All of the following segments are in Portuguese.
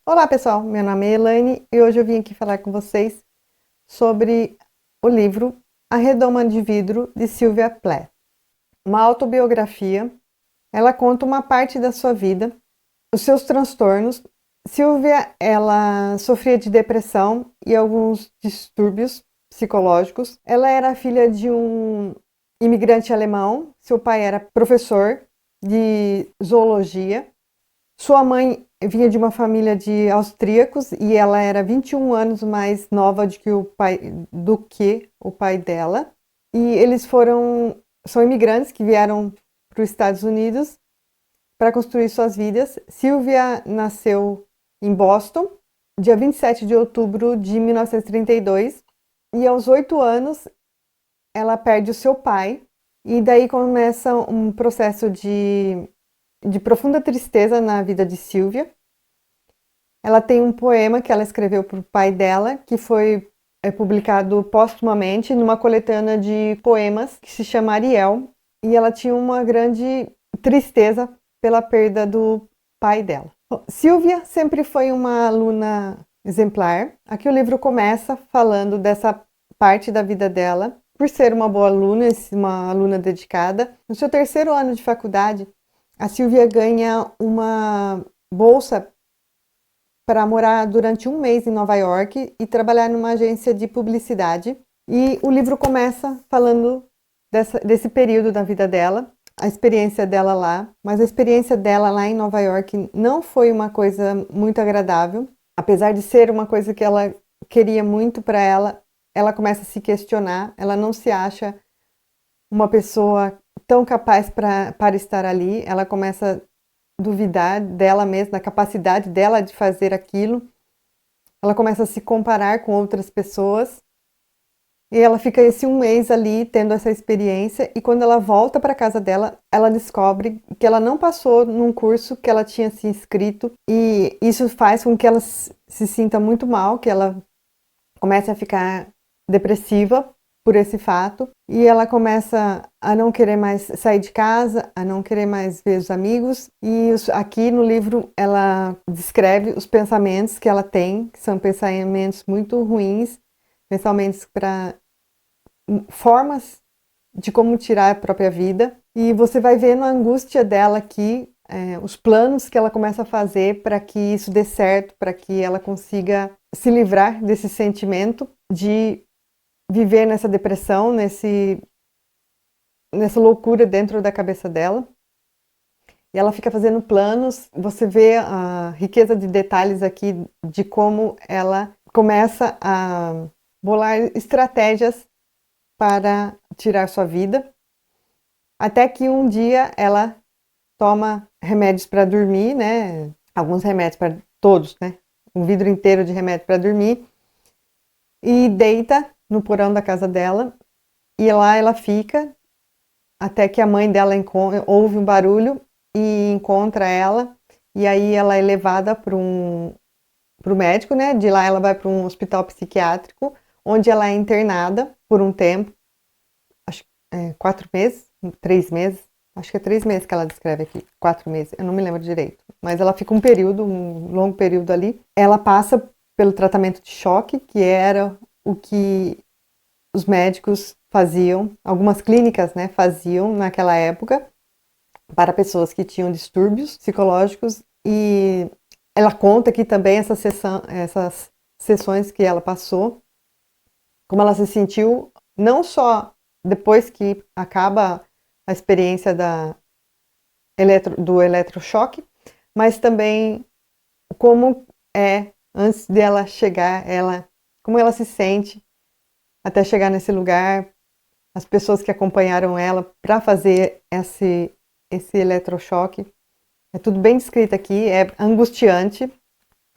Olá pessoal, meu nome é Elaine e hoje eu vim aqui falar com vocês sobre o livro A Redoma de Vidro, de Sylvia Plath. Uma autobiografia, ela conta uma parte da sua vida, os seus transtornos. Sylvia, ela sofria de depressão e alguns distúrbios psicológicos. Ela era filha de um imigrante alemão, seu pai era professor de zoologia. Sua mãe vinha de uma família de austríacos e ela era 21 anos mais nova do que o pai dela. E eles são imigrantes que vieram para os Estados Unidos para construir suas vidas. Sylvia nasceu em Boston, dia 27 de outubro de 1932, e aos 8 anos ela perde o seu pai, e daí começa um processo de profunda tristeza na vida de Sylvia. Ela tem um poema que ela escreveu para o pai dela, que foi publicado póstumamente numa coletânea de poemas que se chama Ariel, e ela tinha uma grande tristeza pela perda do pai dela. Bom, Sylvia sempre foi uma aluna exemplar. Aqui o livro começa falando dessa parte da vida dela. Por ser uma boa aluna, uma aluna dedicada, no seu terceiro ano de faculdade, a Sylvia ganha uma bolsa para morar durante um mês em Nova York e trabalhar numa agência de publicidade. E o livro começa falando desse período da vida dela, a experiência dela lá. Mas a experiência dela lá em Nova York não foi uma coisa muito agradável. Apesar de ser uma coisa que ela queria muito para ela, ela começa a se questionar. Ela não se acha uma pessoa tão capaz para estar ali. Ela começa a duvidar dela mesma, da capacidade dela de fazer aquilo. Ela começa a se comparar com outras pessoas. E ela fica esse um mês ali tendo essa experiência. E quando ela volta para casa dela, ela descobre que ela não passou num curso que ela tinha se inscrito. E isso faz com que ela se sinta muito mal, que ela comece a ficar depressiva por esse fato, e ela começa a não querer mais sair de casa, a não querer mais ver os amigos. E aqui no livro ela descreve os pensamentos que ela tem, que são pensamentos muito ruins, pensamentos para formas de como tirar a própria vida. E você vai vendo a angústia dela aqui, os planos que ela começa a fazer para que isso dê certo, para que ela consiga se livrar desse sentimento de viver nessa depressão, nessa loucura dentro da cabeça dela. E ela fica fazendo planos. Você vê a riqueza de detalhes aqui de como ela começa a bolar estratégias para tirar sua vida. Até que um dia ela toma remédios para dormir, né? Alguns remédios para todos, né? Um vidro inteiro de remédio para dormir. E deita no porão da casa dela, e lá ela fica até que a mãe dela ouve um barulho e encontra ela, e aí ela é levada para o médico, né? De lá ela vai para um hospital psiquiátrico, onde ela é internada por um tempo, acho que 4 meses, 3 meses, acho que é 3 meses que ela descreve aqui, 4 meses, eu não me lembro direito, mas ela fica um longo período ali. Ela passa pelo tratamento de choque, que era o que os médicos faziam, algumas clínicas, né, faziam naquela época para pessoas que tinham distúrbios psicológicos. E ela conta aqui também essas sessões que ela passou, como ela se sentiu, não só depois que acaba a experiência do eletrochoque, mas também como é antes dela chegar, como ela se sente até chegar nesse lugar, as pessoas que acompanharam ela para fazer esse eletrochoque. É tudo bem descrito aqui, é angustiante,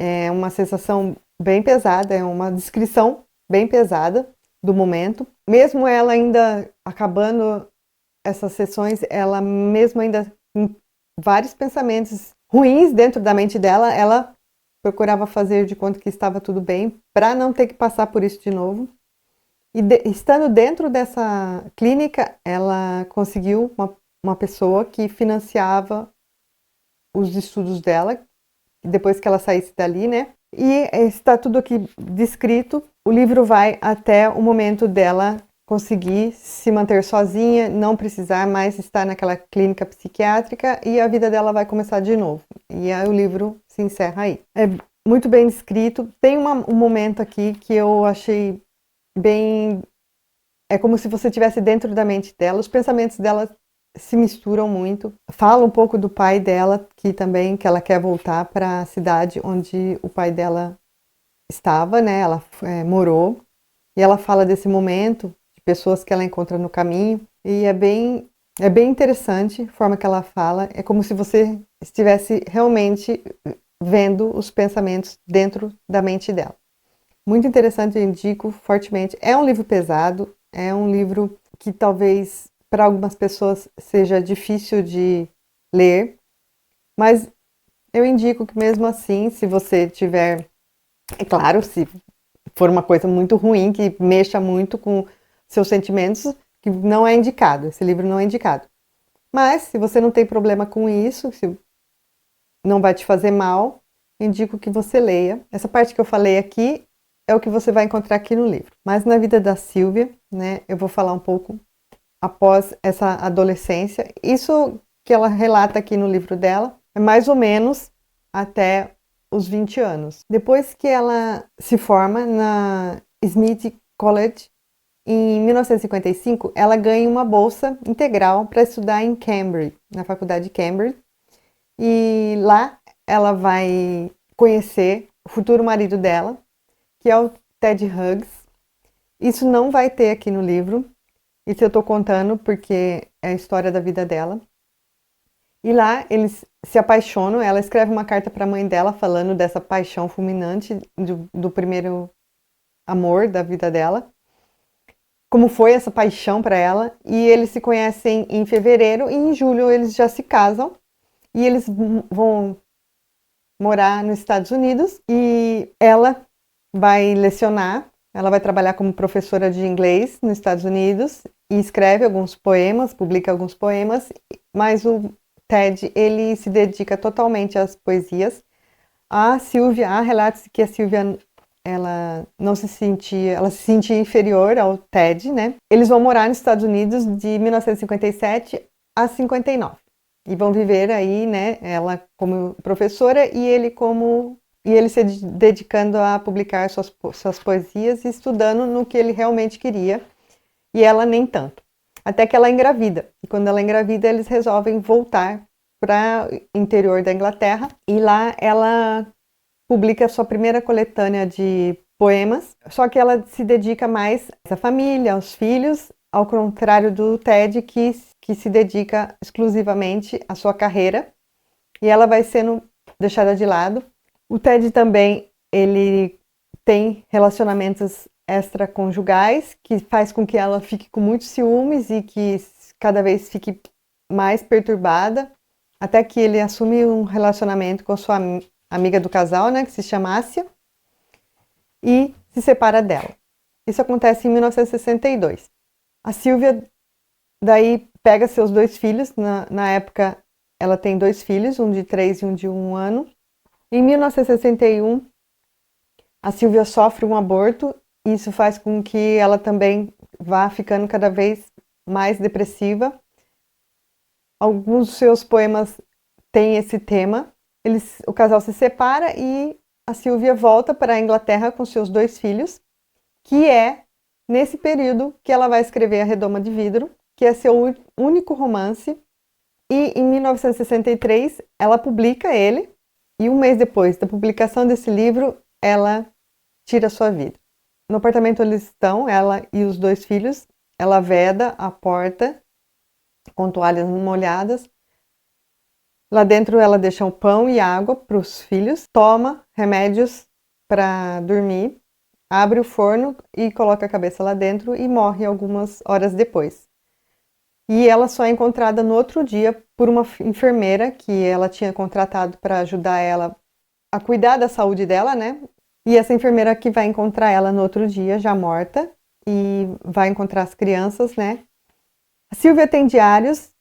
é uma sensação bem pesada, é uma descrição bem pesada do momento. Mesmo ela ainda acabando essas sessões, ela mesmo ainda com vários pensamentos ruins dentro da mente dela, ela procurava fazer de conta que estava tudo bem para não ter que passar por isso de novo. E estando dentro dessa clínica, ela conseguiu uma pessoa que financiava os estudos dela, depois que ela saísse dali, né? E está tudo aqui descrito. O livro vai até o momento dela conseguir se manter sozinha, não precisar mais estar naquela clínica psiquiátrica e a vida dela vai começar de novo. E aí o livro se encerra aí. É muito bem descrito. Tem um momento aqui que eu achei bem... É como se você estivesse dentro da mente dela. Os pensamentos dela se misturam muito. Fala um pouco do pai dela, que ela quer voltar para a cidade onde o pai dela estava, né? Ela morou. E ela fala desse momento, de pessoas que ela encontra no caminho. E é bem interessante a forma que ela fala. É como se você estivesse realmente vendo os pensamentos dentro da mente dela. Muito interessante, eu indico fortemente. É um livro pesado, é um livro que talvez para algumas pessoas seja difícil de ler, mas eu indico que mesmo assim, se você tiver, é claro, se for uma coisa muito ruim, que mexa muito com seus sentimentos, que não é indicado, esse livro não é indicado. Mas se você não tem problema com isso, se não vai te fazer mal, indico que você leia. Essa parte que eu falei aqui é o que você vai encontrar aqui no livro. Mas na vida da Sylvia, né, eu vou falar um pouco após essa adolescência. Isso que ela relata aqui no livro dela é mais ou menos até os 20 anos. Depois que ela se forma na Smith College, em 1955, ela ganha uma bolsa integral para estudar em Cambridge, na faculdade de Cambridge. E lá ela vai conhecer o futuro marido dela, que é o Ted Hughes. Isso não vai ter aqui no livro. Isso eu estou contando porque é a história da vida dela. E lá eles se apaixonam. Ela escreve uma carta para a mãe dela falando dessa paixão fulminante do primeiro amor da vida dela. Como foi essa paixão para ela. E eles se conhecem em fevereiro e em julho eles já se casam. E eles vão morar nos Estados Unidos. E ela vai lecionar. Ela vai trabalhar como professora de inglês nos Estados Unidos e escreve alguns poemas, publica alguns poemas, mas o Ted, ele se dedica totalmente às poesias. A Sylvia, há relatos que a Sylvia, ela se sentia inferior ao Ted, né? Eles vão morar nos Estados Unidos de 1957 a 59 e vão viver aí, né? Ela como professora e ele se dedicando a publicar suas poesias e estudando no que ele realmente queria, e ela nem tanto. Até que ela engravida. E quando ela engravida, eles resolvem voltar para o interior da Inglaterra, e lá ela publica a sua primeira coletânea de poemas, só que ela se dedica mais à família, aos filhos, ao contrário do Ted, que se dedica exclusivamente à sua carreira, e ela vai sendo deixada de lado. O Ted também, ele tem relacionamentos extraconjugais, que faz com que ela fique com muitos ciúmes e que cada vez fique mais perturbada, até que ele assume um relacionamento com a sua amiga do casal, né, que se chama Ássia, e se separa dela. Isso acontece em 1962. A Sylvia daí pega seus 2 filhos, na época ela tem 2 filhos, um de 3 e um de 1 ano. Em 1961, a Sylvia sofre um aborto e isso faz com que ela também vá ficando cada vez mais depressiva. Alguns dos seus poemas têm esse tema. O casal se separa e a Sylvia volta para a Inglaterra com seus 2 filhos, que é nesse período que ela vai escrever A Redoma de Vidro, que é seu único romance. E em 1963 ela publica ele. E um mês depois da publicação desse livro, ela tira a sua vida. No apartamento onde eles estão, ela e os 2 filhos, ela veda a porta com toalhas molhadas. Lá dentro ela deixa o pão e água para os filhos, toma remédios para dormir, abre o forno e coloca a cabeça lá dentro e morre algumas horas depois. E ela só é encontrada no outro dia por uma enfermeira que ela tinha contratado para ajudar ela a cuidar da saúde dela, né? E essa enfermeira que vai encontrar ela no outro dia, já morta, e vai encontrar as crianças, né? A Sylvia tem diários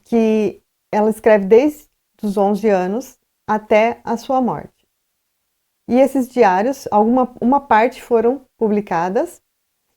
que ela escreve desde os 11 anos, até a sua morte. E esses diários, uma parte foram publicadas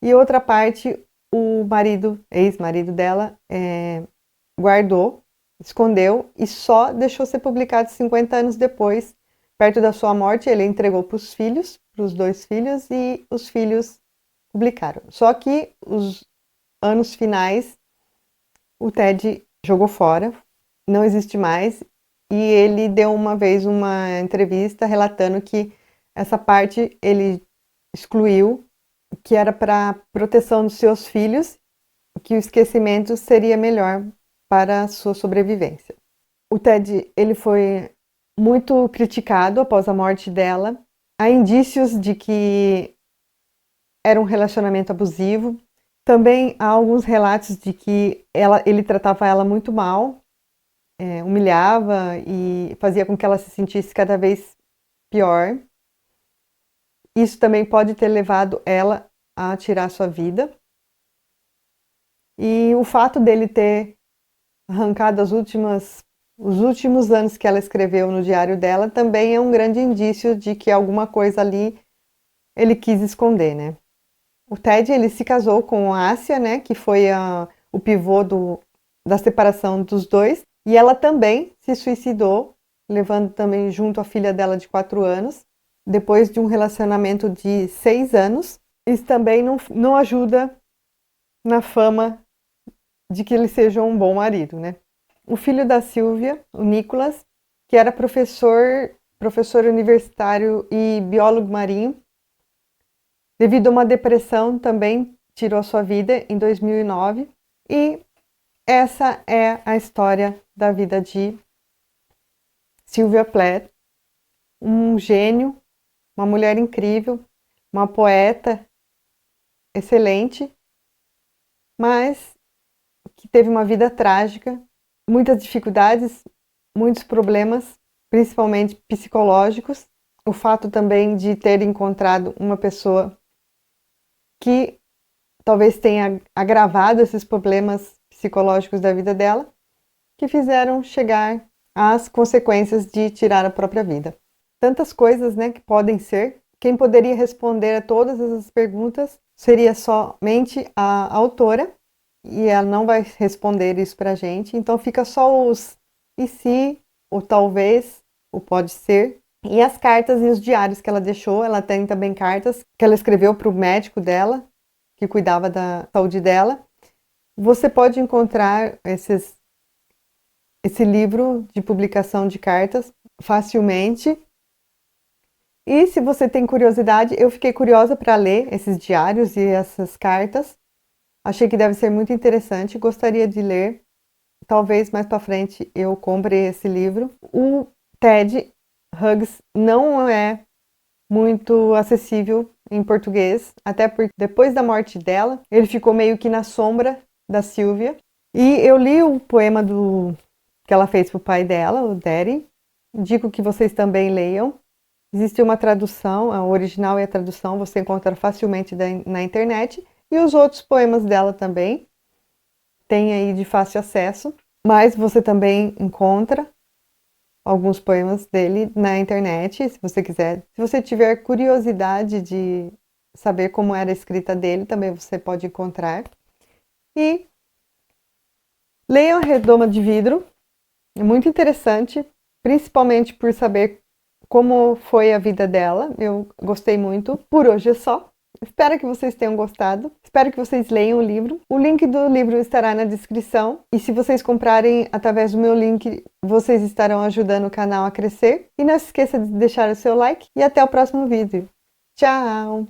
e outra parte o ex-marido dela, guardou, escondeu e só deixou ser publicado 50 anos depois, perto da sua morte. Ele entregou para os filhos, para os 2 filhos, e os filhos publicaram. Só que os anos finais o Ted jogou fora, não existe mais, e ele deu uma vez uma entrevista relatando que essa parte ele excluiu, que era para proteção dos seus filhos, que o esquecimento seria melhor para a sua sobrevivência. O Ted, ele foi muito criticado após a morte dela. Há indícios de que era um relacionamento abusivo. Também há alguns relatos de que ele tratava ela muito mal, humilhava e fazia com que ela se sentisse cada vez pior. Isso também pode ter levado ela a tirar sua vida. E o fato dele ter arrancado os últimos anos que ela escreveu no diário dela também é um grande indício de que alguma coisa ali ele quis esconder, né? O Ted, ele se casou com a Assia, né, que foi o pivô da separação dos dois, e ela também se suicidou, levando também junto a filha dela de 4 anos, depois de um relacionamento de 6 anos. Isso também não ajuda na fama de que ele seja um bom marido, né? O filho da Sylvia, o Nicholas, que era professor universitário e biólogo marinho, devido a uma depressão também tirou a sua vida em 2009. E essa é a história da vida de Sylvia Plath, um gênio, uma mulher incrível, uma poeta excelente, mas que teve uma vida trágica, muitas dificuldades, muitos problemas, principalmente psicológicos. O fato também de ter encontrado uma pessoa que talvez tenha agravado esses problemas psicológicos da vida dela, que fizeram chegar às consequências de tirar a própria vida. Tantas coisas, né, que podem ser. Quem poderia responder a todas essas perguntas seria somente a autora, e ela não vai responder isso pra gente. Então fica só os e se, ou talvez, ou pode ser. E as cartas e os diários que ela deixou. Ela tem também cartas que ela escreveu para o médico dela, que cuidava da saúde dela. Você pode encontrar esse livro de publicação de cartas facilmente. E se você tem curiosidade, eu fiquei curiosa para ler esses diários e essas cartas. Achei que deve ser muito interessante, gostaria de ler. Talvez mais para frente eu compre esse livro. O Ted Hughes não é muito acessível em português, até porque depois da morte dela, ele ficou meio que na sombra da Sylvia. E eu li o poema que ela fez para o pai dela, o Daddy. Indico que vocês também leiam. Existe uma tradução, o original e a tradução você encontra facilmente na internet. E os outros poemas dela também tem aí de fácil acesso. Mas você também encontra alguns poemas dele na internet, se você quiser. Se você tiver curiosidade de saber como era a escrita dele, também você pode encontrar. E leiam a Redoma de Vidro, é muito interessante, principalmente por saber como foi a vida dela. Eu gostei muito. Por hoje é só. Espero que vocês tenham gostado. Espero que vocês leiam o livro. O link do livro estará na descrição. E se vocês comprarem através do meu link, vocês estarão ajudando o canal a crescer. E não se esqueça de deixar o seu like. E até o próximo vídeo. Tchau!